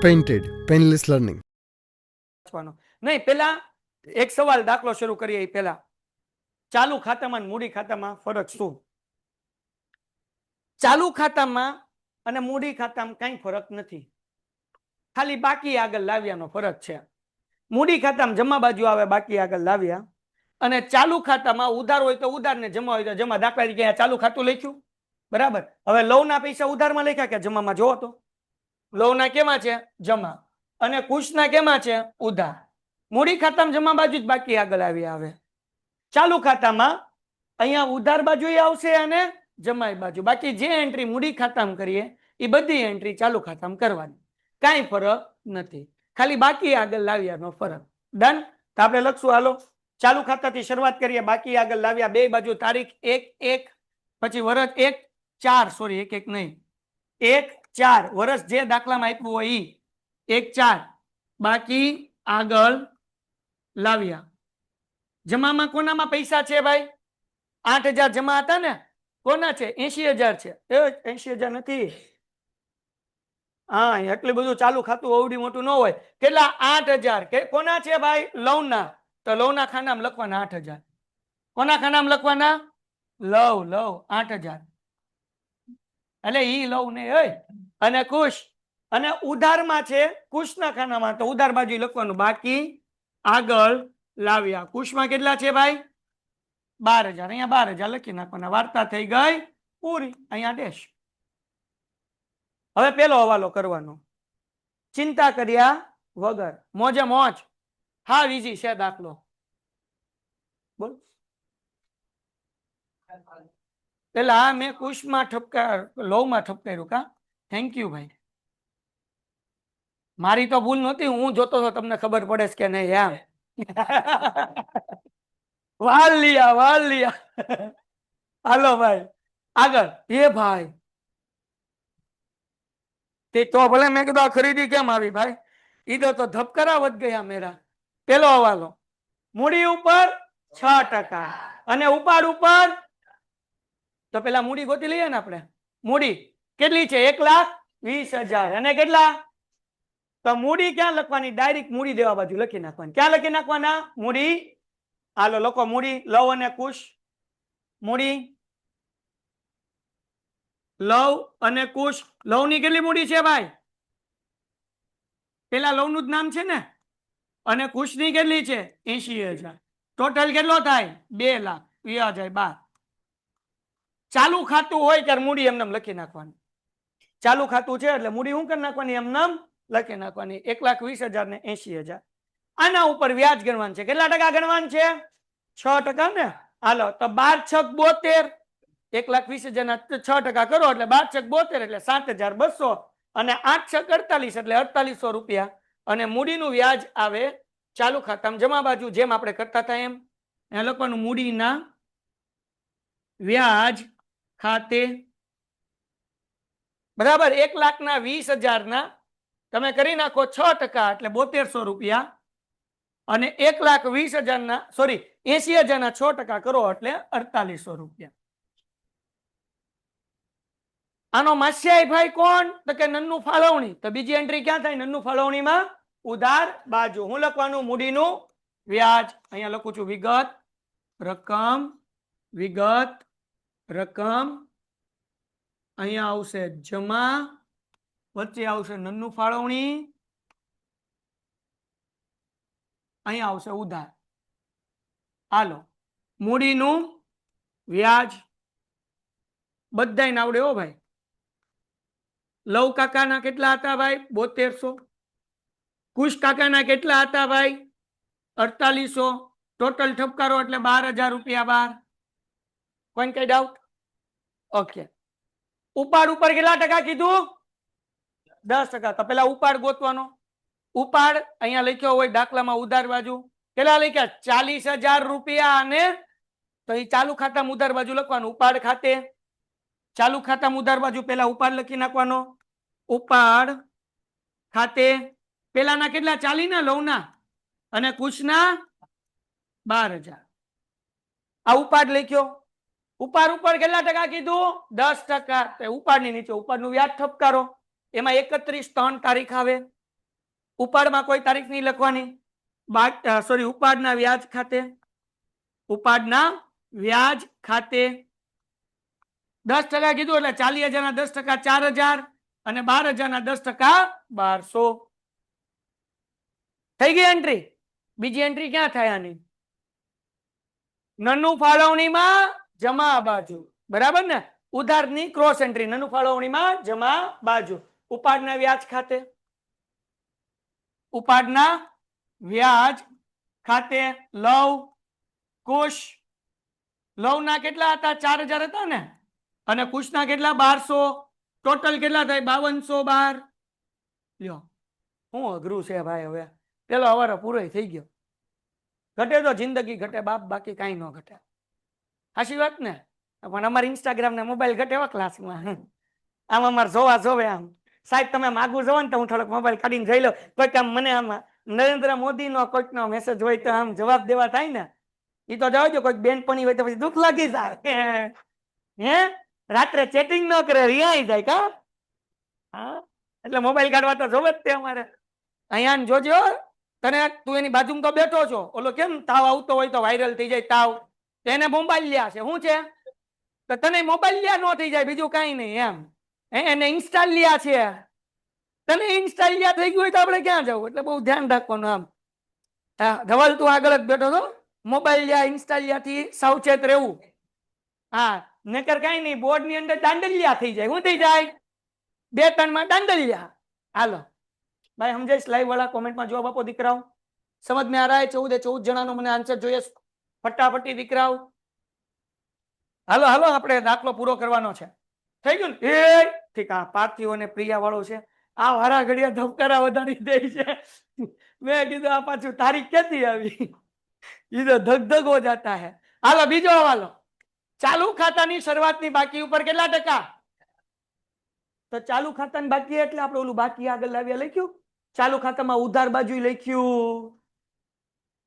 Painted painless learning નહીં, પેલા એક સવાલ દાખલો શરૂ કરીએ. પેલા ચાલુ ખાતામાં મૂડી ખાતામાં ફરક શું? ચાલુ ખાતામાં અને મૂડી ખાતામાં કઈ ફરક નથી, ખાલી બાકી આગળ લાવ્યાનો ફરક છે. મૂડી ખાતામાં જમા બાજુ આવે, બાકી આગળ લાવ્યા. અને ચાલુ ખાતામાં ઉધાર હોય તો ઉધાર ને જમા હોય તો જમા. દાખલા તરીકે ચાલુ ખાતું લખ્યું, બરાબર. હવે લવના પૈસા ઉધારમાં લખ્યા કે જમામાં? જોવો તો લવના કેમાં છે? જમા. અને કુશના કેમાં છે? ઉધાર. મૂડી ખાતામાં જમા બાજુ જ બાકી આગળ આવી આવે. ચાલુ ખાતામાં અહીંયા ઉધાર બાજુ આવશે અને જમાઈ બાજુ. બાકી જે એન્ટ્રી મૂડી ખાતામાં કરીએ એ બધી એન્ટ્રી ચાલુ ખાતામાં કરવાની. કાંઈ ફરક નથી, ખાલી બાકી આગળ લાવ્યાનો ફરક. ડન. તો આપણે લખશું, હાલો ચાલુ ખાતાથી શરૂઆત કરીએ. બાકી આગળ લાવ્યા, બે બાજુ તારીખ 1/1, પછી વર્ષ 1/4, સોરી 1/1 નહીં, 1/4 વર્ષ જે દાખલામાં આપ્યું હોય ઈ 1/4. બાકી આગળ લાવ્યા. જમામાં કોનામાં પૈસા છે ભાઈ? 8,000 જમા હતા ને, કોના છે? 80,000 છે. 80,000 નથી, હા એટલું બધું ચાલુ ખાતું અવડી મોટું ન હોય. કેટલા? 8,000. કે કોના છે ભાઈ? લવના. તો લવના ખાનામાં લખવાના 8,000. કોના ખાનામાં લખવાના? લવ 8,000. એટલે ઈ લવ ને હોય. અને કુશ અને ઉધારમાં છે કુશના ખાનામાં, તો ઉધાર બાજુ લખવાનું બાકી આગળ લાવ્યા. કુશમાં કેટલા છે ભાઈ? 12,000. અહીંયા 12,000 લખી નાખવાના. વાર્તા થઈ ગઈ પૂરી. અહીંયા ડેશ. હવે પેલો હવાલો કરવાનો, ચિંતા કર્યા વગર, મોજે મોજ. હા ઈઝી છે દાખલો. બોલ. પેલા મેં કુશમાં લવમાં ઠપકાર્યું કા? થેન્ક યુ ભાઈ. મારી તો ભૂલ નહોતી, હું જોતો તો તમને ખબર પડે કે નહીં એમ. વાલ લિયા. હાલો ભાઈ આગળ. એ ભાઈ તે તો ભલે મેં કીધું આ ખરીદી કેમ આવી ભાઈ? ઈધર તો ધબકારા વધ ગયા મેરા. પેલો હવાલો, મૂડી ઉપર 6% અને ઉપાડ ઉપર, તો પેલા મૂડી ગોતી લઈએ ને આપણે. મૂડી કેટલી છે? 1,20,000. અને કેટલા? તો મૂડી ક્યાં લખવાની? ડાયરેક્ટ મૂડી દેવા બાજુ લખી નાખવાની. ક્યાં લખી નાખવાના? મૂડી. હાલો લખો મૂડી. લવ અને કુશ. મૂડી લવ અને કુશ. લવની કેટલી મૂડી છે ભાઈ? પેલા લવનું જ નામ છે ને. અને કુશની કેટલી છે? 80,000. ટોટલ કેટલો થાય? 2,20,000. ચાલુ ખાતું હોય ત્યારે મૂડી એમને લખી નાખવાની. ચાલુ ખાતું છે એટલે મૂડી શું કરી નાખવાની? એમને લખી નાખવાની. 1,20,000 ને 80,000. આના ઉપર વ્યાજ ગણવાનું છે. કેટલા ટકા ગણવાનું છે? 6% ને. હાલો તો 12×6 = 72. 1,20,000 ના 6% કરો એટલે 12×6 = 72, એટલે 7,200. અને 8×6 = 48, એટલે 4,800 રૂપિયા. અને મૂડીનું વ્યાજ આવે ચાલુ ખાતામાં જમા બાજુ, જેમ આપણે કરતા હતા એમ. એ લખવાનું મૂડીના વ્યાજ ખાતે, બરાબર. 1,20,000 તમે કરી નાખો 6%, એટલે 7200 રૂપિયા. અને 1,20,000 સોરી 80,000 6% કરો એટલે 4,800 રૂપિયા. આનો માસ્યાઈ ભાઈ કોણ? તો કે નન્નું ફાળવણી. તો બીજી એન્ટ્રી ક્યાં થાય? નન્નું ફાળવણીમાં ઉધાર બાજુ. હું લખવાનું? મૂડીનું વ્યાજ. અહીંયા લખું છું વિગત રકમ. અહીંયા આવશે જમા, વચ્ચે આવશે નન્નું ફાળવણી, અહીંયા આવશે ઉધાર. હાલો મૂડીનું વ્યાજ બધાય આવડે હો ભાઈ. લવ કાકાના કેટલા હતા ભાઈ? 7200. કુશ કાકાના કેટલા હતા ભાઈ? 4,800. ટોટલ ઠપકારો એટલે 12,000 રૂપિયા બાર. કોઈ કઈ ડાઉટ? ઓકે. ઉપાડ ઉપર કેટલા ટકા કીધું? 10%. તો પેલા ઉપાડ ગોતવાનો. ઉપાડ અહીંયા લખ્યો હોય દાખલામાં ઉધાર બાજુ. કેટલા લખ્યા? 40,000 રૂપિયા. અને તો એ ચાલુ ખાતામાં ઉધાર બાજુ લખવાનું. ઉપાડ ખાતે ચાલુ ખાતામાં ઉધાર બાજુ પેલા ઉપાડ લખી નાખવાનો. ઉપાડ ખાતે પેલાના કેટલા? 40 ના લવના, અને કુશના 12,000. આ ઉપાડ લખ્યો. ઉપાડ ઉપર કેટલા ટકા કીધું? 10%. ઉપાડની નીચે ઉપાડનું વ્યાજ ઠપકારો. એમાં 31/3 તારીખ આવે. ઉપાડમાં કોઈ તારીખ નહીં લખવાની. સોરી, ઉપાડના વ્યાજ ખાતે, ઉપાડના વ્યાજ ખાતે 10% કીધું એટલે 40,000 ના 10% 4,000 અને 12,000 ના 10% 1200 થઈ ગઈ એન્ટ્રી. બીજી એન્ટ્રી ક્યાં થાય આની? નનું ફાળવણીમાં જમા બાજુ, બરાબર ને? ઉધારની ક્રોસ એન્ટ્રી, નનું ફાળવણીમાં જમા બાજુ. ઉપાડના વ્યાજ ખાતે, ઉપાડના વ્યાજ ખાતે લવ કુશ, લવ ના કેટલા હતા? 4,000 હતા ને, અને કુશ ના કેટલા? 1200. ટોટલ કેટલા થાય? 5212. લ્યો, હું અઘરું છે ભાઈ. હવે પેલો અવારો પૂરો થઈ ગયો. ઘટે તો જિંદગી ઘટે બાપ, બાકી કાંઈ ન ઘટે. સાચી વાત ને? પણ અમારે ઇન્સ્ટાગ્રામ ને મોબાઈલ ઘટે એવા ક્લાસમાં. આમ અમારે જોવા જોવે. આમ સાહેબ તમે માગવું જોવો ને તો હું થોડોક મોબાઈલ કાઢીને જોઈ લઉં. કોઈક આમ મને આમ નરેન્દ્ર મોદી નો કોઈક નો મેસેજ હોય તો આમ જવાબ દેવા થાય ને, એ તો જાવ જો. કોઈક બેનપણી હોય તો પછી દુઃખ લાગી જાય. હે રાત્રે ચેટિંગ ન કરે, રિહાઈ જાય કા? હા, એટલે મોબાઈલ કાઢવા તો જોવે જ તે અમારે. અહીંયા જોજો, તને તું એની બાજુમાં તો બેઠો છો, ઓલો કેમ તાવ આવતો હોય તો વાયરલ થઈ જાય તાવ, એને મોબાઈલ લ્યા છે. શું છે? તો તને મોબાઈલ લ્યા ન થઈ જાય, બીજું કાંઈ નહીં એમ. એને ઇન્સ્ટા લ્યા છે, તને ઇન્સ્ટા લ્યા થઈ ગયું હોય તો આપણે ક્યાં જવું? એટલે બહુ ધ્યાન રાખવાનું. આમ હા ધવલ, તું આગળ જ બેઠો છો. મોબાઈલ લ્યા, ઇન્સ્ટા લ્યા થી સાવચેત રહેવું. હા, નકર કાંઈ નહીં, બોર્ડ ની અંદર દાંડલિયા થઈ જાય. શું થઈ જાય? 2-3 માં દાંડલિયા. હાલો ભાઈ, સમજાઈશ? લાઈવ વાળા કોમેન્ટમાં જવાબ આપો દીકરાઓ. સમજ में आ रहा है? 14 જણાનો મને આન્સર જોઈએ ફટાફટી દીકરાઓ. હાલો હાલો, આપણે દાખલો પૂરો કરવાનો છે. થઈ ગયું ને? ઠીક. આ પાર્થિવ અને પ્રિયા વાળો છે. આ વારા ઘડિયા ધબકારા વધારી દે છે. મેં કીધું આ પાછું તારીખ ક્યાંથી આવી? એ તો ધક ધક હો જાતા હે. હાલો બીજો હવાલો. ચાલુ ખાતાની શરૂઆતની બાકી ઉપર કેટલા ટકા? તો ચાલુ ખાતાની બાકી એટલે આપણે ઓલું બાકી આગળ લાવ્યા લખ્યું. ચાલુ ખાતામાં ઉધાર બાજુ લખ્યું,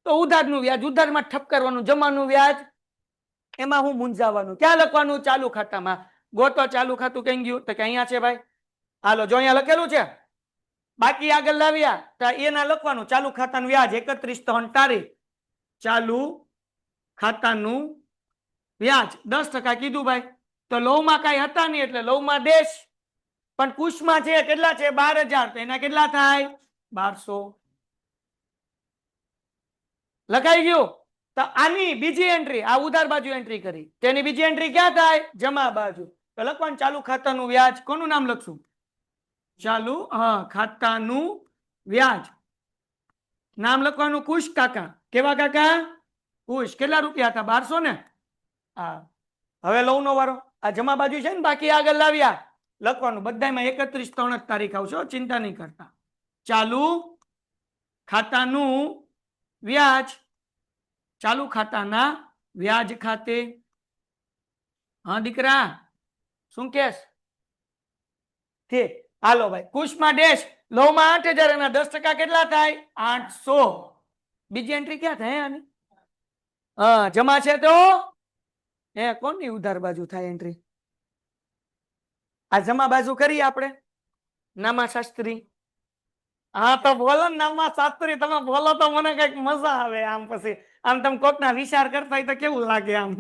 તો ઉધારનું વ્યાજ ઉધારમાં ઠપ કરવાનું, જમાનું વ્યાજ એમાં હું મૂંઝાવાનું? ક્યાં લખવાનું? ચાલુ ખાતામાં. ગોતો ચાલુ ખાતું કઈ ગયું? તો કે અહીંયા છે ભાઈ. હાલો જો અહીંયા લખેલું છે બાકી આગળ લાવ્યા તો એના લખવાનું ચાલુ ખાતાનું વ્યાજ 31 તારીખ. ચાલુ ખાતાનું વ્યાજ 10% કીધું ભાઈ. તો લવમાં કઈ હતા નહીં એટલે લવમાં દેશ, પણ કુશમાં છે કેટલા છે? 12,000. તો એના કેટલા થાય? 1200. લખાઈ ગયું? તો આની બીજી એન્ટ્રી, આ ઉધાર બાજુ એન્ટ્રી કરી, તેની બીજી એન્ટ્રી ક્યાં થાય? જમા બાજુ. તો લખવાનું ચાલુ ખાતાનું વ્યાજ. કોનું નામ લખશું? ચાલુ ખાતાનું વ્યાજ. નામ લખવાનું કુશ કાકા. કેવા કાકા? કુશ. કેટલા રૂપિયા હતા? 1200 ને? હા. હવે લવ નો વારો. આ જમા બાજુ છે ને બાકી આગળ લાવ્યા, લખવાનું બધામાં 31 તારીખ આવશે, ચિંતા નહીં કરતા. ચાલુ ખાતાનું વ્યાજ, ચાલુ ખાતાના વ્યાજ ખાતે. હા દીકરા શું કેસ? ઠીક. હાલો ભાઈ, કુશમાં ડેશ, લવમાં 8,000 એના 10% કેટલા થાય? 800. બીજી એન્ટ્રી ક્યાં થાય આની? જમા છે તો કોની ઉધાર બાજુ થાય એન્ટ્રી? આ જમા બાજુ કરી આપણે. નામા શાસ્ત્રી. હા તો બોલો ને નામા શાસ્ત્રી, તમે બોલો તો મને કઈક મજા આવે. આમ પછી આમ તમે કોકના વિચાર કરતા હોય તો કેવું લાગે આમ.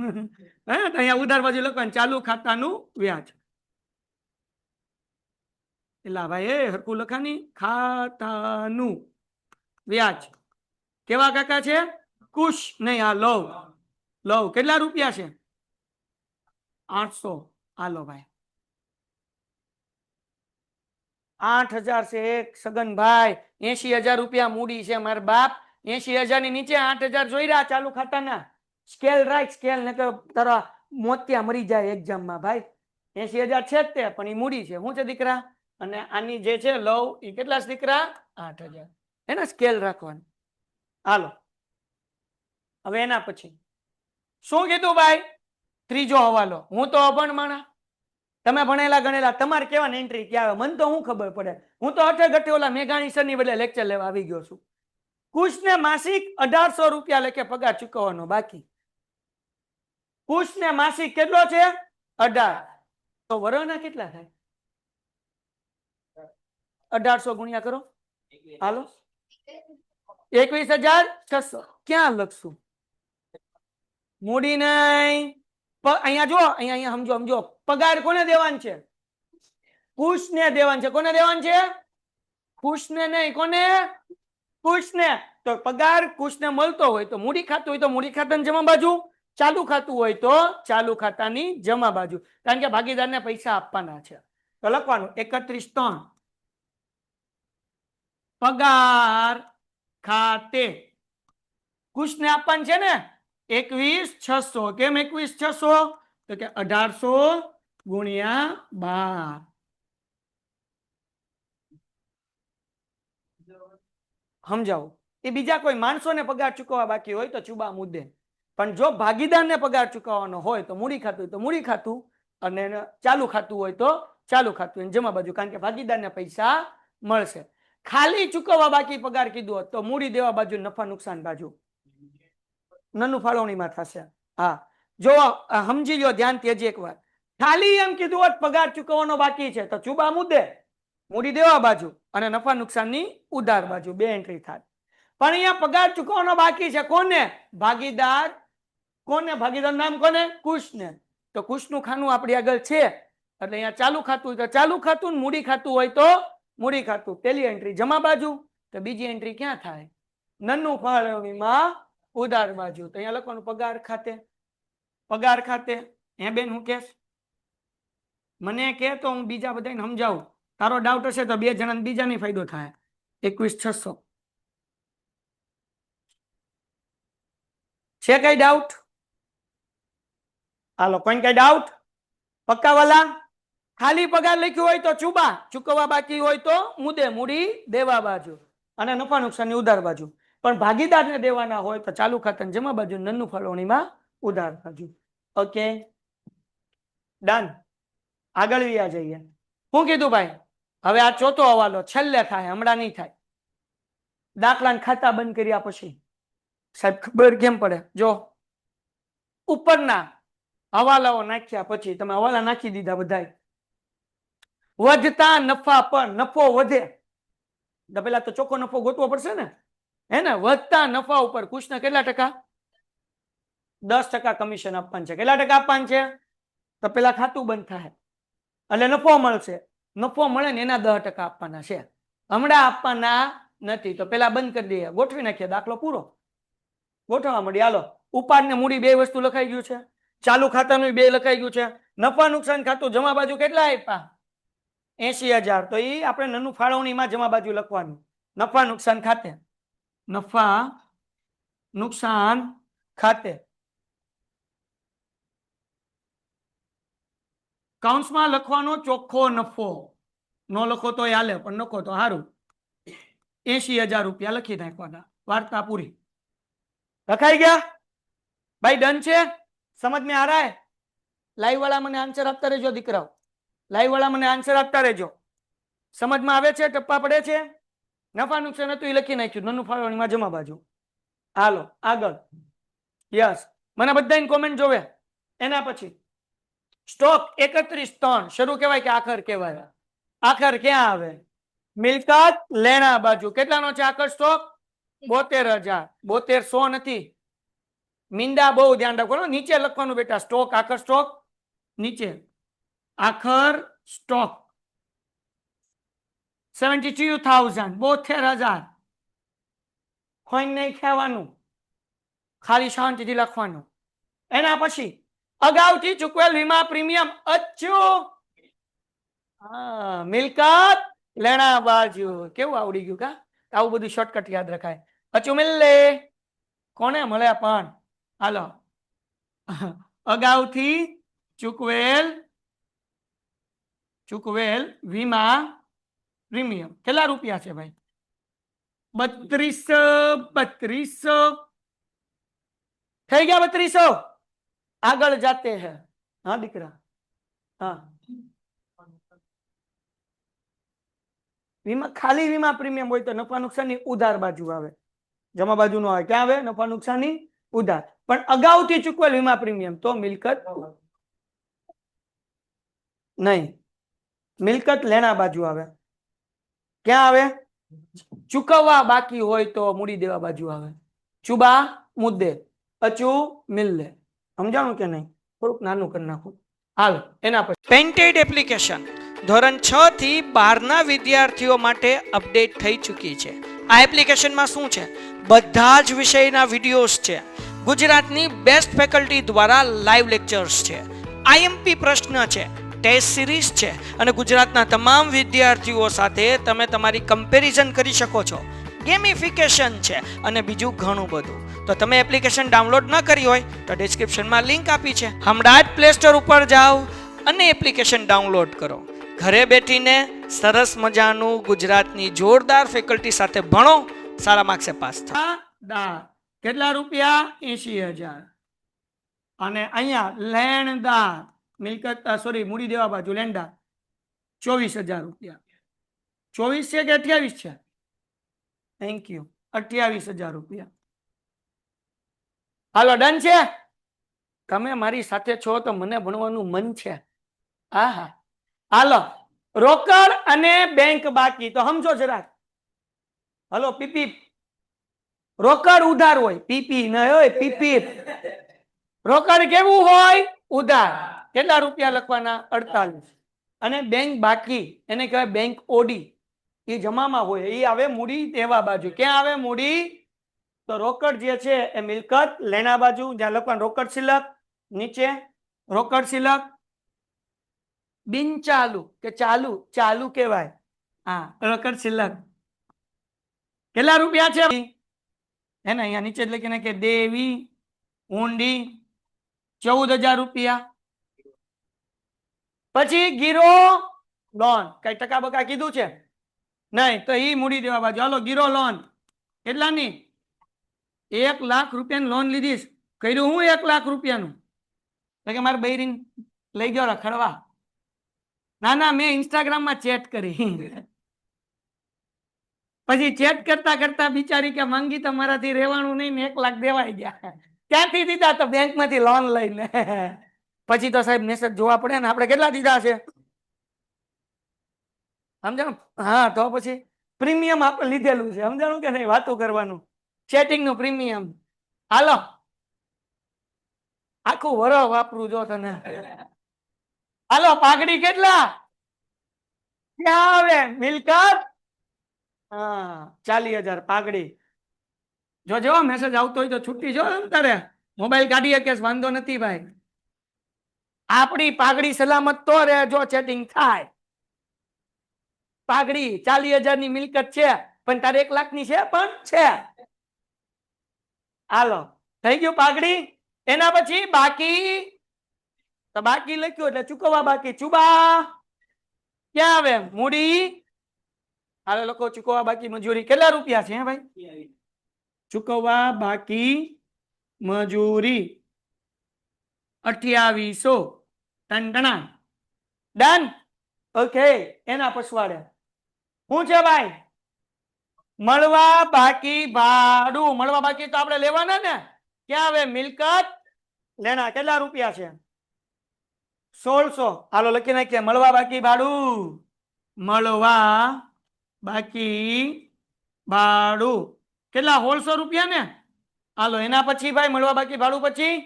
હે તો અહીંયા ઉધાર બાજુ લખવાનું ચાલુ ખાતાનું વ્યાજ. એલા ભાઈ એ હરકું લખાની. ખાતાનું વ્યાજ કેવા કાકા છે? કુશ નહીં, આ લવ. લવ કેટલા રૂપિયા છે? 800. હાલો ભાઈ 8,000 છે એક સગનભાઈ. 80,000 રૂપિયા મૂડી છે મારા બાપ. 80,000 ની નીચે 8,000 જોઈ રહ્યા ચાલુ ખાતાના. સ્કેલ રાખ, સ્કેલ ને તારા મોતિયા મરી જાય એક્ઝામમાં ભાઈ. 80,000 છે જ તે, પણ એ મૂડી છે. શું છે દીકરા? અને આની જે છે લવ એ કેટલા છે દીકરા? 8,000. એને સ્કેલ રાખવાનું. હાલો હવે એના પછી શું કીધું ભાઈ? ત્રીજો હવાલો. હું તો અભણ માણા, તમે ભણેલા ગણેલા, તમારે કેવાની એન્ટ્રી ક્યાં આવે મને તો શું ખબર પડે? હું તો અઠે ઘટે ઓલા મેઘાણી સર ની બદલે લેક્ચર લેવા આવી ગયો છું. કુશને માસિક 1,800 રૂપિયા લેખે પગાર ચૂકવવાનો બાકી. કુશને માસિક કેટલો છે? 18. તો વરોના કેટલા થાય? 1,800 ગુણ્યા કરો. હાલો 21,600 ક્યાં લખશું? મૂડી નહીં, અહીંયા જો અહીંયા સમજો સમજો, પગાર કોને દેવાન છે? કુશને દેવાન છે. કોને દેવાન છે? કુશને નહીં. કોને? કુશને. તો પગાર કુશને મળતો હોય તો મૂડી ખાતું હોય તો મૂડી ખાતાની જમા બાજુ, ચાલુ ખાતું હોય તો ચાલુ ખાતાની જમા બાજુ, કારણ કે ભાગીદારને પૈસા આપવાના છે. તો લખવાનું 31/3 પગાર ખાતે કુશને આપવાનું છે ને 21,600. કેમ 21,600? તો કે 1800 ગુણ્યા 12. સમજાવો. એ બીજા કોઈ માણસોને પગાર ચૂકવવા બાકી હોય તો ચુબા મુદ્દે, પણ જો ભાગીદારને પગાર ચૂકવવાનો હોય તો મૂડી ખાતું હોય તો મૂડી ખાતું, અને ચાલુ ખાતું હોય તો ચાલુ ખાતું એની જમા બાજુ, કારણ કે ભાગીદારને પૈસા મળશે. ખાલી ચૂકવવા બાકી પગાર કીધું હોત તો મૂડી દેવા બાજુ, નફા નુકસાન બાજુ નનું ફાળવણીમાં થશે. હા, જો સમજી લો ધ્યાનથી હજી એકવાર. ખાલી એમ કીધું હોત પગાર ચૂકવવાનો બાકી છે તો ચુબા મુદ્દે, મૂડી દેવા બાજુ અને નફા નુકસાનની ઉધાર બાજુ 2 એન્ટ્રી થાય. પણ અહીંયા પગાર ચૂકવવાનો બાકી છે. કોને? ભાગીદાર. કોને? ભાગીદાર નામ કોને? કુશને. તો કુશનું ખાનું આપણી આગળ છે એટલે અહીંયા ચાલુ ખાતું હોય તો ચાલુ ખાતું, મૂડી ખાતું હોય તો મૂડી ખાતું. પહેલી એન્ટ્રી જમા બાજુ, તો બીજી એન્ટ્રી ક્યાં થાય? નનું ફાળવણીમાં ઉધાર બાજુ. તો અહીંયા લખવાનું પગાર ખાતે. પગાર ખાતે. હે બેન હું કેસ? મને કે તો હું બીજા બધાને સમજાવું. તારો ડાઉટ હશે તો 2 જણાને બીજાને ફાયદો થાય. 21,600 છે કઈ ડાઉટ? હાલો, કોઈ કઈ ડાઉટ? પક્કા વાલા? ખાલી પગાર લખ્યું હોય તો ચુબા, ચૂકવવા બાકી હોય તો મુદ્દે, મૂડી દેવા બાજુ અને નફા નુકસાનની ઉધાર બાજુ. પણ ભાગીદારને દેવાના હોય તો ચાલુ ખાતાની જમા બાજુ, નનું ફાળવણીમાં ઉધાર બાજુ. Okay, done. આગળ વ્યા જઈએ. શું કીધું ભાઈ? હવે આ ચોથો હવાલો છેલ્લે થાય, હમણાં નહીં થાય. દાખલાને ખાતા બંધ કર્યા પછી સાહેબ ખબર કેમ પડે? જો ઉપરના હવાલાઓ નાખ્યા પછી, તમે હવાલા નાખી દીધા બધાય, વધતા નફા પર નફો વધે તો પેલા તો ચોખ્ખો નફો ગોતવો પડશે ને, હે ને? વધતા નફા ઉપર કુશને કેટલા ટકા? 10% કમિશન આપવાનું છે. કેટલા ટકા આપવાનું છે? તો પેલા ખાતું બંધ થાય એટલે નફો મળશે. નફો મળે ને એના 10% આપવાના છે. હમણાં આપવાના નથી તો પેલા બંધ કરી દઈએ, ગોઠવી નાખીએ. દાખલો પૂરો. ગોઠવવા મળી. હાલો, ઉપાડ ને મૂડી 2 વસ્તુ લખાઈ ગયું છે. ચાલુ ખાતાનું 2 લખાઈ ગયું છે. નફા નુકસાન ખાતું જમા બાજુ કેટલા આપ્યા? 80,000. તો એ આપણે નનું ફાળવણીમાં જમા બાજુ લખવાનું. નફા નુકસાન ખાતે. નફા નુકસાન ખાતે કૌંસમાં લખવાનો ચોખ્ખો નફો. નો લખો તો હાલે, પણ લખો તો સારું. 80,000 રૂપિયા લખી નાખવાના. વાર્તા પૂરી. લખાઈ ગયા ભાઈ? ડન છે? સમજ में आ रहा है? लाइव वाला મને આન્સર આપતા રહેજો દીકરાઓ. લાઈવ વાળા મને આન્સર આપતા રહેજો. સમજમાં આવે છે? ટપ્પા પડે છે? નફા નુકસાન હતું એ લખી નાખ્યું, નનું ફાળવણીમાં જમા બાજુ. હાલો આગળ. યસ, મને બધાની કોમેન્ટ જોવે. એના પછી સ્ટોક 31/3 શરૂ કહેવાય કે આખર કહેવાય? આખર ક્યાં આવે? મિલકત લેણા બાજુ. કેટલાનો છે આખર સ્ટોક? 72,000. 7200 નથી. મીંડા બહુ ધ્યાન રાખવાનું. નીચે લખવાનું બેટા, સ્ટોક. આખર સ્ટોક નીચે. આખર સ્ટોક 72,000. 72,000 હોય નહીં કહેવાનું, ખાલી શાંતિથી લખવાનું. એના પછી અગાઉથી ચૂકવેલ વીમા પ્રીમિયમ. અચ્છું, મિલકત લેણા બાજુ. કેવું આવડી ગયું કા? આવું બધું શોર્ટકટ યાદ રખાય. અચું મિલ્લે કોને મળ્યા પણ? હાલો, અગાઉથી ચૂકવેલ વીમા પ્રીમિયમ કેટલા રૂપિયા છે ભાઈ? 3200 થઈ ગયા. 3200 આગળ જાતે હૈ. હા દીકરા, હા. વીમા ખાલી વીમા પ્રીમિયમ હોય તો નફા નુકસાનની ઉધાર બાજુ આવે, જમા બાજુ નો આવે. ક્યાં આવે? નફા નુકસાનની ઉધાર. પણ અગાઉથી ચૂકવેલ વીમા પ્રીમિયમ તો મિલકત નહીં, મિલકત લેણા બાજુ આવે. ક્યાં આવે? ચૂકવવા બાકી હોય તો મૂડી દેવા બાજુ આવે. ચુબા મુદ્દે, અચુ મિલ્લે. સમજાણું કે નહીં? થોડુંક નાનું કરી નાખું. હાલ એના પછી પેન્ટેડ એપ્લિકેશન ધોરણ 6 થી 12 ના વિદ્યાર્થીઓ માટે અપડેટ થઈ ચૂકી છે. આ એપ્લિકેશનમાં શું છે? બધા જ વિષયના વિડીયોઝ છે. ગુજરાતની બેસ્ટ ફેકલ્ટી દ્વારા લાઈવ લેક્ચર્સ છે. આઈએમપી પ્રશ્ન છે, ટેસ્ટ સિરીઝ છે અને ગુજરાતના તમામ વિદ્યાર્થીઓ સાથે તમે તમારી કમ્પેરિઝન કરી શકો છો. ગેમિફિકેશન છે અને બીજું ઘણું બધું. તો તમે એપ્લિકેશન ડાઉનલોડ ન કરી હોય તો ડિસ્ક્રિપ્શનમાં લિંક આપી છે. હમણાં જ પ્લે સ્ટોર ઉપર જાઓ અને એપ્લિકેશન ડાઉનલોડ કરો. ઘરે બેઠીને સરસ મજાનું ગુજરાતની જોરદાર ફેકલ્ટી સાથે ભણો, સારા માર્ક્સે પાસ થાઓ. કેટલા રૂપિયા? 80,000. અને અહીંયા લેણદાર મિલકત સોરી મૂડી દેવા બાજુ લેણદાર 24,000 રૂપિયા. 24 છે કે 28 છે? Thank you. 28,000 રૂપિયા. હાલો ડન છે. તમે મારી સાથે છો તો મને ભણવાનું મન છે. આહા. હાલો રોકડ અને બેંક બાકી તો સમજો જરાક. Hello PP. રોકડ ઉધાર હોય, પીપી ન હોય, પીપી. રોકડ કેવું હોય? ઉધાર. કેટલા રૂપિયા લખવાના? 48. અને બેંક બાકી એને કહેવાય બેંક ઓડી. એ જમામાં હોય, એ આવે મૂડી દેવા બાજુ. ક્યાં આવે મૂડી? તો રોકડ જે છે એ મિલકત લેણા બાજુ, જ્યાં લખવાનું રોકડ શિલક, નીચે રોકડ શિલક. બિન ચાલુ કે ચાલુ, ચાલુ કહેવાય. હા, રોકડ શિલક. કેટલા રૂપિયા છે? એને અહીંયા નીચે લખીને કે દેવી ઊંડી 14,000 રૂપિયા. પછી ગીરો લોન. કઈ ટકા બકા કીધું છે? નહીં, તો ઈ મૂડી દેવા બાજુ. હાલો ગીરો લોન કેટલાની? 1 લાખ રૂપિયાની લોન લીધી. કર્યું હું 1 લાખ રૂપિયાનું? તો કે મારે બૈરીન લઈ ગયો રખડવા. ના ના, મેં ઇન્સ્ટાગ્રામમાં ચેટ કરી. પછી ચેટ કરતા કરતા બિચારી કે માંગી તમારાથી રહેવાનું નહીં ને 1 લાખ દેવાઈ ગયા. ક્યાંથી દીધા? તો બેંકમાંથી લોન લઈને. પછી તો સાહેબ મેસેજ જોવા પડે ને, આપણે કેટલા દીધા છે સમજાણું? હા, તો પછી પ્રીમિયમ આપણે લીધેલું છે, સમજાણું કે નહીં? વાતો કરવાનું, ચેટિંગ નું પ્રીમિયમ. હાલો આખું વરસ વાપરું જો તને. હાલો પાઘડી કેટલા? ક્યાં આવે? મિલકત. હા, 40,000 પાઘડી. જો મેસેજ આવતો હોય તો છૂટી જો તારે મોબાઈલ કાઢીએ કે વાંધો નથી ભાઈ. આપણી પાઘડી સલામત તો રે જો ચેટિંગ થાય. પાઘડી 40,000 ની મિલકત છે પણ તારે 1 લાખ ની છે પણ છે. હાલો થઈ ગયું પાઘડી. એના પછી બાકી, તો બાકી લખ્યું એટલે ચૂકવવા બાકી. ચુબા ક્યાં આવે? મૂડી. હાલો લખો ચૂકવવા બાકી મજૂરી. કેટલા રૂપિયા છે ભાઈ? ચૂકવવા બાકી મજૂરી 2800. ટંટણા. ડન. ઓકે. એના પછવાડે શું છે ભાઈ? મળવા બાકી ભાડું. મળવા બાકી તો આપણે લેવાના ને. ક્યાં આવે? મિલકત લેણા. કેટલા રૂપિયા છે? 1600. હાલો લખી નાખીએ મળવા બાકી ભાડું. મળવા બાકી ભાડું કેટલા? 1600 રૂપિયા ને. હાલો એના પછી ભાઈ મળવા બાકી ભાડું પછી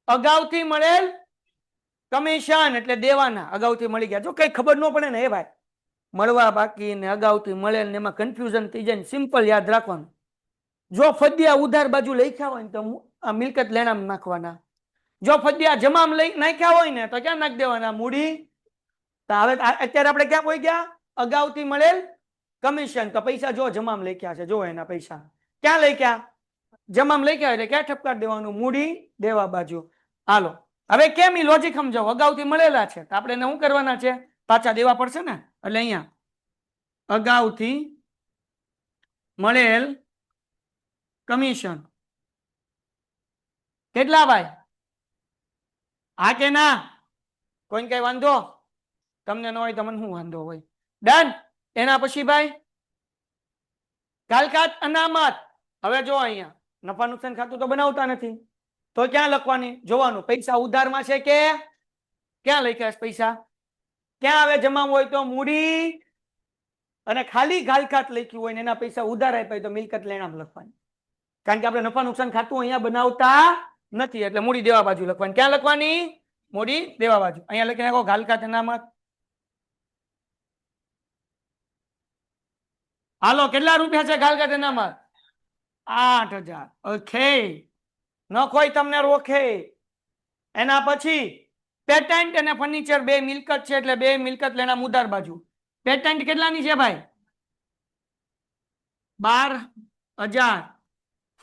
અગાઉથી મળેલ કમિશન એટલે દેવાના. અગાઉથી મળી ગયા. જો કઈ ખબર ન પડે ને એ ભાઈ, મળવા બાકી ને અગાઉથી મળેલ ને એમાં કન્ફ્યુઝન થઈ જાય ને, સિમ્પલ યાદ રાખવાનું. જો ફદિયા ઉધાર બાજુ લખ્યા હોય ને તો આ મિલકત લેણામાં નાખવાના. જો ફદિયા જમામ લઈ નાખ્યા હોય ને તો ક્યાં નાખી દેવાના? મૂડી. તો હવે અત્યારે આપણે ક્યાં પોઈ ગયા? અગાઉથી મળેલ કમિશન. તો પૈસા જો જમામ લખ્યા છે, જો એના પૈસા ક્યાં લખ્યા? જમામ લખ્યા એટલે ક્યાં ઠપકાર દેવાનું? મૂડી દેવા બાજુ. હાલો હવે કેમ ઈ લોજિક સમજાવો. અગાઉથી મળેલા છે તો આપણે એને શું કરવાના છે? પાછા દેવા પડશે ને. એટલે અહીંયા અગાઉથી મળેલ કમિશન કેટલા ભાઈ? હા કે ના? કોઈ કઈ વાંધો? તમને ન હોય તો મને શું વાંધો હોય? ડન. એના પછી ભાઈ કાલકાત અનામત. હવે જો અહીંયા નફા નુકસાન ખાતું તો બનાવતા નથી તો ક્યાં લખવાની? જોવાનું પૈસા ઉધારમાં છે કે ક્યાં લખ્યા છે પૈસા? ક્યાં આવે? જમા હોય તો મૂડી અને ખાલી ગાલખાત લખ્યું હોય ને એના પૈસા ઉધાર આપ્યા હોય તો મિલકત લેણામ લખવાની. કારણ કે આપણે નફા નુકસાન ખાતું અહીંયા બનાવતા નથી એટલે મૂડી દેવા બાજુ લખવાની. ક્યાં લખવાની? મૂડી દેવા બાજુ. અહીંયા લખી નાખો ગાલખાત અનામત. હાલો કેટલા રૂપિયા છે ગાલખાત અનામત? 8,000. ઓકે નખોય તમને રોકે. એના પછી પેટન્ટ અને ફર્નિચર બે મિલકત છે એટલે બે મિલકત લેણા ઉધાર બાજુ. પેટન્ટ કેટલાની છે ભાઈ? 12,000.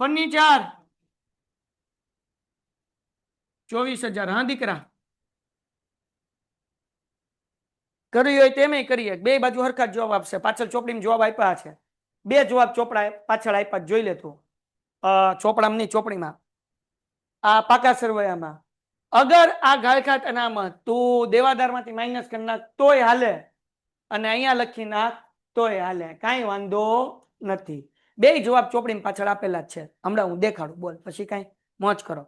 ફર્નિચર 24,000. હા દીકરા કર્યું હોય તેમ કરીએ. બે બાજુ હરખા જ જવાબ આપશે. પાછળ ચોપડીમાં જવાબ આપ્યા છે. બે જવાબ ચોપડા પાછળ આપ્યા જોઈ લેતું. ચોપડામાં નહીં ચોપડીમાં આ પાકા સરવૈયામાં. અગર આ ગાળખાત અનામત તું દેવાદારમાંથી માઇનસ કરી નાખ તોય હાલે અને અહીંયા લખી નાખ તોય હાલે, કાંઈ વાંધો નથી. બે જવાબ ચોપડીમાં પાછળ આપેલા જ છે. હમણાં હું દેખાડું. બોલ પછી કાંઈ મોજ કરો.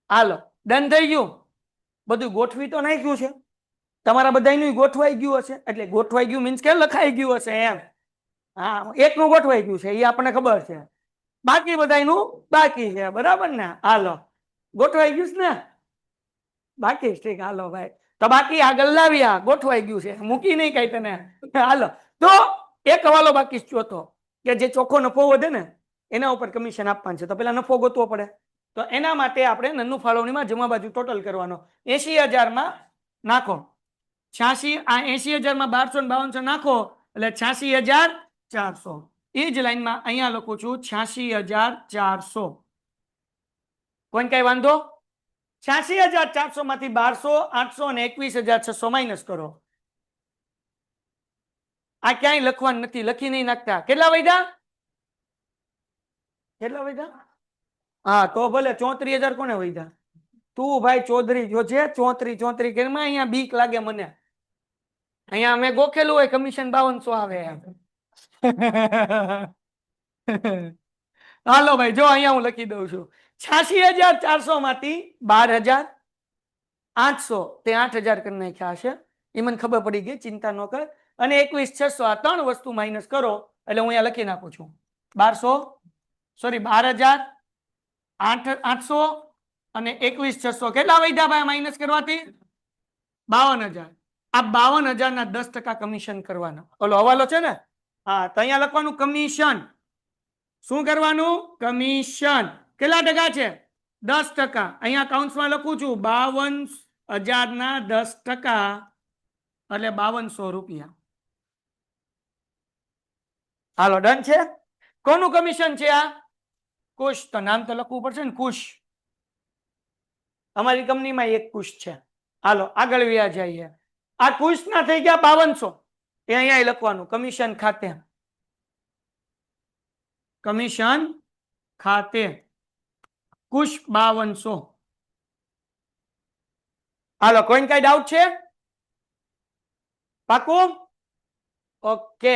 હાલો ડન થઈ ગયું. બધું ગોઠવી તો નાખ્યું છે. તમારા બધાનું ગોઠવાઈ ગયું હશે. એટલે ગોઠવાઈ ગયું મીન્સ કે લખાઈ ગયું હશે એમ. હા એકનું ગોઠવાઈ ગયું છે એ આપણને ખબર છે. બાકી બધાનું બાકી છે. બરાબર ને? હાલો ગોઠવાઈ ગયું છે ને? બાકી ઠીક. હાલો ભાઈ તો બાકી આગળ લાવ્યા ગોઠવાઈ ગયું છે. મૂકી નહીં કઈ તને. હાલો તો એક હવાલો બાકી ચોથો કે જે ચોખ્ખો નફો વધે ને એના ઉપર કમિશન આપવાનું છે. તો પેલા નફો ગોતવો પડે. તો એના માટે આપણે નન્નુ ફાળવણીમાં જમા બાજુ ટોટલ કરવાનો. 80,000 માં નાખો 86. આ 80,000 માં 1252 નાખો એટલે 86,400. એ જ લાઈનમાં અહીંયા લખું છું 86,400. કોઈ કઈ વાંધો? 86,400 માંથી 1200, 800 અને 21,600 માઇનસ કરો. આ ક્યાંય લખવાનું નથી. લખી નહીં નાખતા. કેટલા વધ્યા? કેટલા વધ્યા? હા તો ભલે 34,000 કોને વધ્યા? તું ભાઈ ચૌધરી જોજે. 34 કેમાં અહીંયા બીક લાગે મને. અહીંયા અમે ગોખેલું હોય કમિશન 5200 આવે. હાલો ભાઈ જો અહીંયા હું લખી દઉં છું 86,400 માંથી 12,800 તે 8,000 કરી નાખ્યા હશે. એ મને ખબર પડી ગઈ, ચિંતા ન કર. અને 21,600 આ ત્રણ વસ્તુ માઇનસ કરો એટલે હું અહીંયા લખી નાખું છું 12,800 અને 21,600 કેટલા વધ્યા ભાઈ માઇનસ કરવાથી? 52,000. આ 52,000 ના 10% કમિશન કરવાના. ઓલો હવાલો છે ને? હા તો અહીંયા લખવાનું કમિશન. શું કરવાનું? કમિશન. કેટલા ટકા છે? 10%. અહીંયા કાઉન્સમાં લખું છું 52,000 ના 10% એટલે 5200 રૂપિયા. હાલો ડન છે. કોનું કમિશન છે આ? કુશ. તો નામ તો લખવું પડશે ને. કુશ. અમારી કંપનીમાં એક કુશ છે. હાલો આગળ વ્યા જઈએ. આ કુશ ના થઈ ગયા 5200. એ અહીંયા લખવાનું કમિશન ખાતે. કમિશન ખાતે કુશ 5200. હાલો કોઈ કઈ ડાઉટ છે? પાકું? ઓકે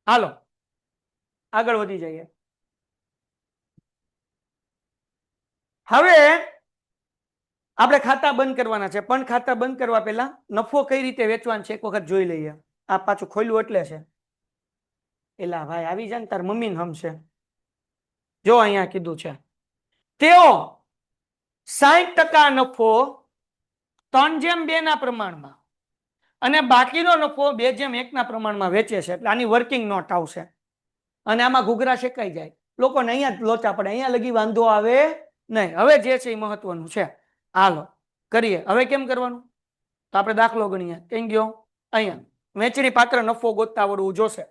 હાલો આગળ વધી જઈએ. હવે આપણે ખાતા બંધ કરવાના છે પણ ખાતા બંધ કરવા પહેલા નફો કઈ રીતે વેચવાનો છે એક વખત જોઈ લઈએ. આ પાછું ખોલ્યું એટલે છે. એલા ભાઈ આવી જાય ને તાર મમ્મીને હમશે. જો અહીંયા કીધું છે તેઓ 60% નફો 3:2 ના પ્રમાણમાં અને બાકીનો નફો 2:1 ના પ્રમાણમાં વેચે છે. એટલે આની વર્કિંગ નોટ આવશે અને આમાં ઘૂઘરા શેકાઈ જાય. લોકોને અહીંયા જ લોચા પડે. અહીંયા લગી વાંધો આવે નહીં. હવે જે છે એ મહત્વનું છે. હાલો કરીએ. હવે કેમ કરવાનું? તો આપણે દાખલો ગણીએ. કેમ ગયો? અહીંયા વેચણી પાત્ર નફો ગોતતા આવડવું જોશે.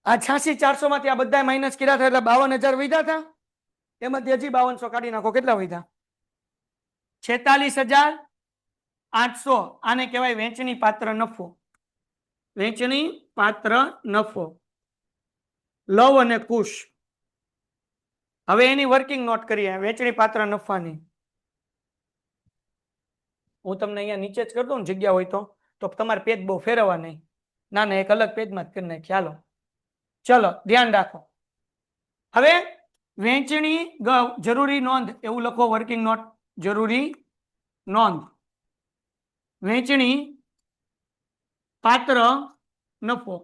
આ 86,400 માંથી આ બધા માઇનસ કર્યા હતા એટલે 52,000 વધ્યા હતા. એમાંથી હજી 5200 કાઢી નાખો. કેટલા વધ્યા? 46,800. આને કહેવાય વેચણી પાત્ર નફો. વેચણી પાત્ર નફો. લવ અને કુશ. હવે એની વર્કિંગ નોટ કરીએ વેચણી પાત્ર નફાની. હું તમને અહીંયા નીચે જ કરી દઉં ને જગ્યા હોય તો તમારે પેજ બહુ ફેરવવા નહીં. ના ના એક અલગ પેજમાં જ કરી નાખીએ. હાલો ચલો ધ્યાન રાખો. હવે વેચણી જરૂરી નોંધ એવું લખો. વર્કિંગ નોટ જરૂરી નોંધ. વેચણી પાત્ર નફો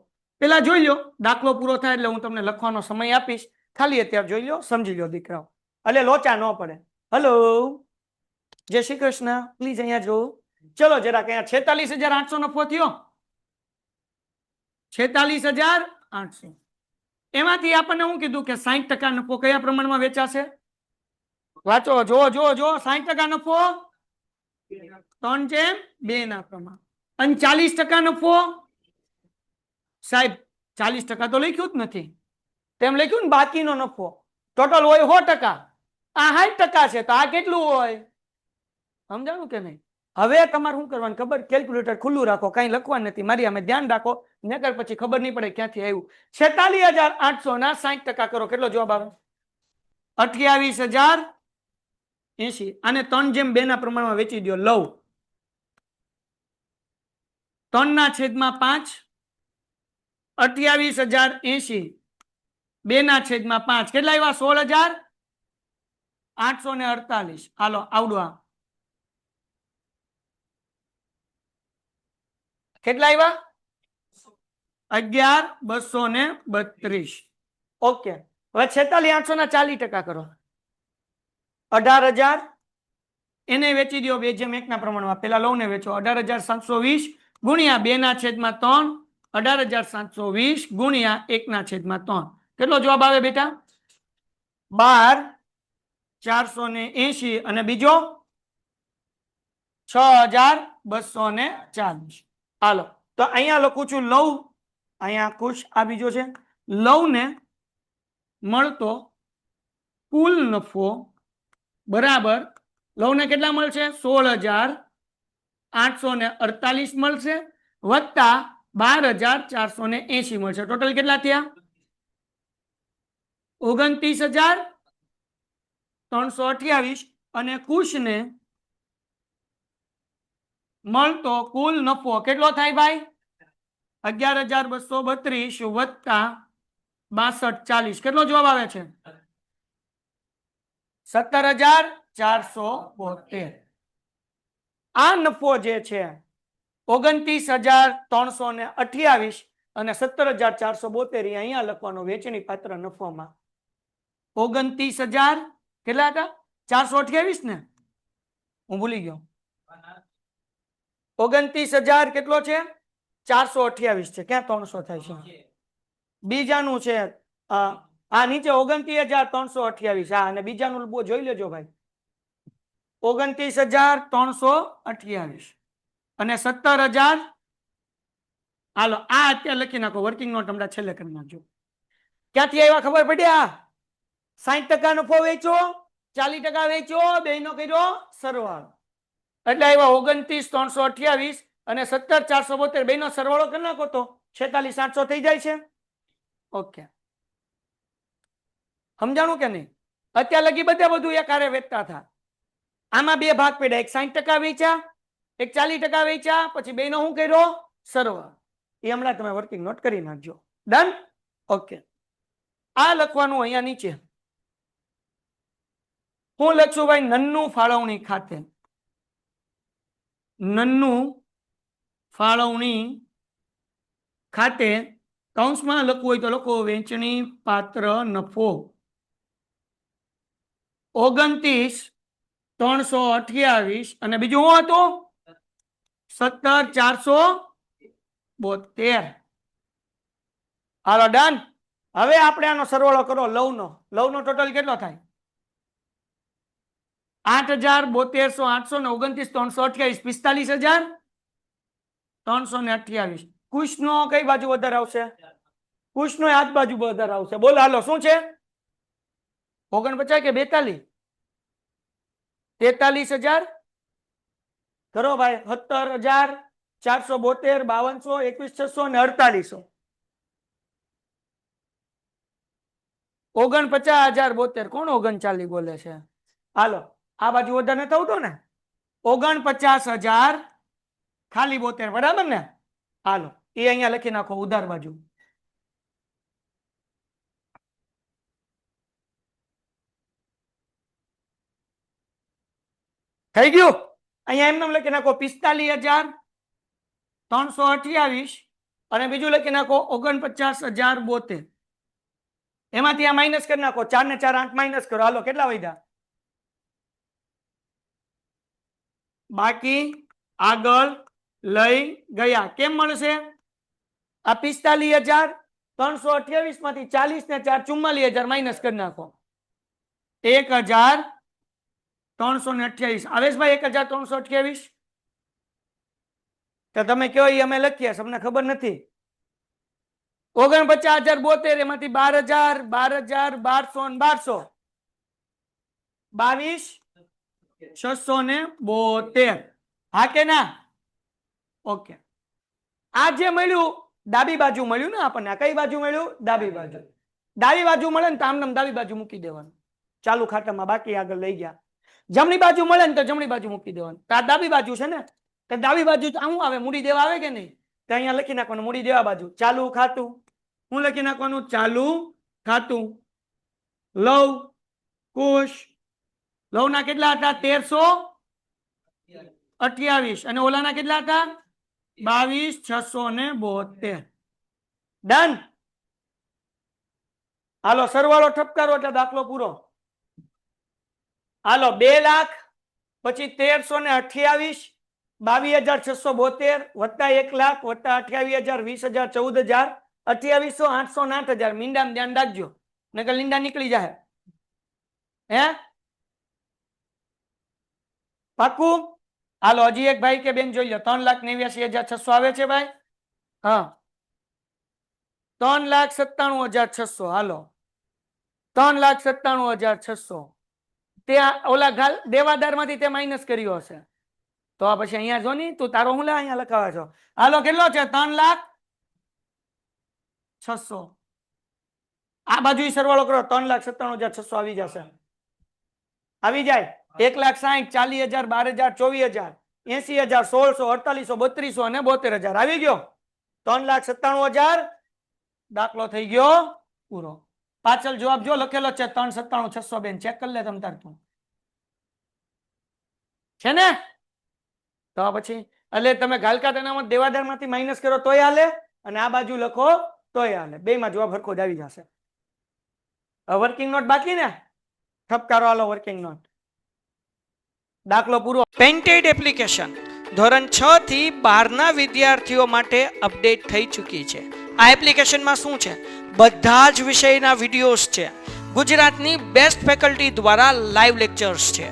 પેલા જોઈ લો, દાખલો પૂરો થાય એટલે હું તમને લખવાનો સમય આપીશ, ખાલી અત્યારે જોઈ લો, સમજી લો દીકરાઓ, એટલે લોચા ન પડે. હલો, જય શ્રી કૃષ્ણ, પ્લીઝ અહીંયા જો. ચલો જરાક અહીંયા 46,800 નફો થયો, 46,800. એમાંથી આપણને શું કીધું કે 60% નફો કયા પ્રમાણમાં વેચાશે? વાંચો, જો જો જો, 60% નફો 3/2 ના પ્રમાણ. અને 40% નફો સાહેબ 40% તો લખ્યું જ નથી, તેમ લખ્યું ને બાકીનો નફો. ટોટલ હોય 100%, આ 60% છે, તો આ કેટલું હોય? સમજાણું કે નહીં? હવે તમારે શું કરવાનું ખબર? કેલ્ક્યુલેટર ખુલ્લું રાખો, કઈ લખવાનું નથી, મારી અમે ધ્યાન રાખો, નકર પછી ખબર નહીં પડે ક્યાંથી આવ્યું. 46,800 ના 60% કરો, કેટલો જવાબ આવે? 28,080. અને 3/2 ના પ્રમાણમાં વેચી દો. લવ 3/5, 28,080, 2/5 કેટલા આવ્યા? 16,848. હાલો આવડવા કેટલા આવ્યા? 11,232. ઓકે, હવે 46,800 ના 40% કરો, 18,000. એને વેચી દો 2/1 ના પ્રમાણમાં. પેલા લવ ને વેચો, 18,720 ગુણ્યા 2/3, 18,720 ગુણ્યા 1/3. કેટલો જવાબ આવે બેટા? 12,480. અને બીજો 6,240. હાલો, તો અહીંયા લખું છું લવ, અહીંયા ખુશ, આ બીજો છે. લવ ને મળતો કુલ નફો બરાબર, લવ ને કેટલા મળશે? 16,848 મળશે, વત્તા 12,480 મળશે. ટોટલ કેટલા થયા? 29,328. અને કુશ ને મળતો કુલ નફો કેટલો થાય ભાઈ? 11,232 વત્તા 62,40. કેટલો જવાબ આવે છે? 17,472. આ નફો જે છે 29,328 અને 17,472 અહીંયા લખવાનો વેચણી પાત્ર નફોમાં. 29,000 કેટલા હતા? 428 ને, હું ભૂલી ગયો. 29,000 કેટલો છે? 428 છે. ક્યાં 300 થાય છે? બીજાનું છે આ નીચે 29,328. હા, અને બીજાનું જોઈ લેજો ભાઈ, 29,328 અને 17,000. હાલો આ અત્યારે લખી નાખો, વર્કિંગ નોટ હમણાં છેલ્લે કરી નાખજો. ક્યાંથી આવ્યા ખબર પડી? આ 60% નફો વેચો, 40% વેચો, બેનો કર્યો સરવાળો, એટલે આવ્યા 29,328 અને 17,472. બેનો સરવાળો કરી નાખો તો 46,800 થઈ જાય છે. ઓકે, સમજાણું કે નહીં? અત્યારે લગી બધે બધું એક હારે વેચતા હતા. આમાં બે ભાગ પડ્યા, એક 60% વેચ્યા, એક 40% વેચ્યા, પછી બેનો શું કર્યો? સરવાળો. એ હમણાં તમે વર્કિંગ નોટ કરી નાખજો. ડન? ઓકે, આ લખવાનું અહીંયા નીચે. હું લખશું ભાઈ નન્નું ફાળવણી ખાતે. નન્નું ફાળવણી ખાતે કૌંસમાં લખવું હોય તો લખો વેચણી પાત્ર નફો 29,328 અને બીજું શું હતું? 17,472. હાલો ડન. હવે આપણે આનો સરવાળો કરો લવનો. લવનો ટોટલ કેટલો થાય? 8,72,800 ને 29,328 45,328. કુશનો કઈ બાજુ વધારે આવશે? કુશનો આ બાજુ વધારે આવશે. બોલ હાલો શું છે? 49 કે 42? 43,000 કરો ભાઈ. 17,472, 5200, 21,600 ને 4800. 49,072. કોણ 39 બોલે છે? હાલો આ બાજુ વધારે થવું તો ને 49,000 ખાલી 72, બરાબર ને? હાલો એ અહીંયા લખી નાખો ઉધાર બાજુ. થઈ ગયું? અહીંયા એમને લખી નાખો 45,000 328 અને બીજું લખી નાખો 49,072. એમાંથી આ માઇનસ કરી નાખો, 4 ને 4 8 માઇનસ કરો. હાલો કેટલા વધ્યા? બાકી આગળ લઈ ગયા. કેમ મળશે? આ 45,328 માંથી 40 ને 4 44,000 માઇનસ કરી નાખો. 1,328. આવેશભાઈ 1,328? તો તમે કયો એ અમે લખીએ, તમને ખબર નથી. 49,072 એમાંથી 12,000 12,000 1200 ને 22,672. હા કે ના? ઓકે. આ જે મળ્યું ડાબી બાજુ મળ્યું ને આપણને. આ કઈ બાજુ મળ્યું? ડાબી બાજુ. ડાબી બાજુ મળે ને તો આમ ડાબી બાજુ મૂકી દેવાનું. ચાલુ ખાતામાં બાકી આગળ લઈ ગયા. જમણી બાજુ મળે ને તો જમણી બાજુ મૂકી દેવાનું. તો આ ડાબી બાજુ છે ને, તો ડાબી બાજુ શું આવે? મૂડી દેવા આવે કે નહીં? તો અહીંયા લખી નાખવાનું મૂડી દેવા બાજુ. ચાલુ ખાતું. હું લખી નાખવાનું? ચાલુ ખાતું. લવ કુશ. લવના કેટલા હતા? 1,328 અને ઓલાના કેટલા હતા? 22,672. ડન. હાલો સરવાળો ઠપકારો એટલે દાખલો પૂરો. હાલો 2 લાખ પછી 1,328 22,672 વત્તા 1 લાખ વત્તા 28,000 20,000 14,000 2800 800 ને 8,000. મીંડામાં ધ્યાન રાખજો નકર લીંડા નીકળી જાય. હે પાકું? હાલો હજી એક ભાઈ કે બેન જોઈ લો. 3,89,600 આવે છે ભાઈ? હા 3,97,600. હાલો 3,97,600 ત્યાં ઓલા દેવાદાર માંથી તે માઇનસ કર્યો હશે. તો પછી અહીંયા જો ની તું તારો હું લે અહીંયા લખાવે છો. હાલો કેટલો છે? 3,06,000. આ બાજુ સરવાળો કરો 3,97,600 આવી જશે. આવી જાય. 1,60,000 40,000 12,000 24,000 80,000 1,600 48,000 અને 72,000 આવી ગયો. 3,97,000 દાખલો થઈ ગયો પૂરો. પાછળ જવાબ જો લખેલો છે 3,97,600. બેન ચેક કરી લે તમ તાર તું છે ને. તો પછી એટલે તમે ગાલકા તેનામાં દેવાદાર માંથી માઇનસ કરો તોય હાલે અને આ બાજુ લખો તોય હાલે. બે માં જવાબ સરખો જ આવી જશે. વર્કિંગ નોટ બાકી ને? ઠપકારો હાલો વર્કિંગ નોટ. દાખલો પૂરો. પેન્ટેડ એપ્લિકેશન ધોરણ 6 થી 12 ના વિદ્યાર્થીઓ માટે અપડેટ થઈ ચૂકી છે. આ એપ્લિકેશનમાં શું છે? બધા જ વિષયના વિડીયોઝ છે. ગુજરાતની બેસ્ટ ફેકલ્ટી દ્વારા લાઈવ લેક્ચર્સ છે.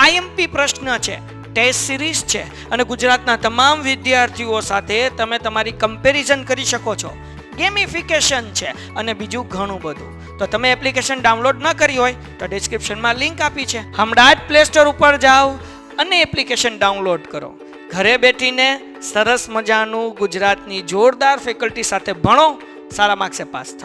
આઈએમપી પ્રશ્ન છે. ટેસ્ટ સિરીઝ છે અને ગુજરાતના તમામ વિદ્યાર્થીઓ સાથે તમે તમારી કમ્પેરિઝન કરી શકો છો. ગેમિફિકેશન છે અને બીજું ઘણું બધું. તો તમે એપ્લિકેશન ડાઉનલોડ ન કરી હોય તો ડિસ્ક્રિપ્શનમાં લિંક આપી છે. હમણાં જ પ્લે સ્ટોર ઉપર જાઓ અને એપ્લિકેશન ડાઉનલોડ કરો. ઘરે બેઠીને સરસ મજાનું ગુજરાતની જોરદાર ફેકલ્ટી સાથે ભણો, સારા માર્ક્સે પાસ થાઓ.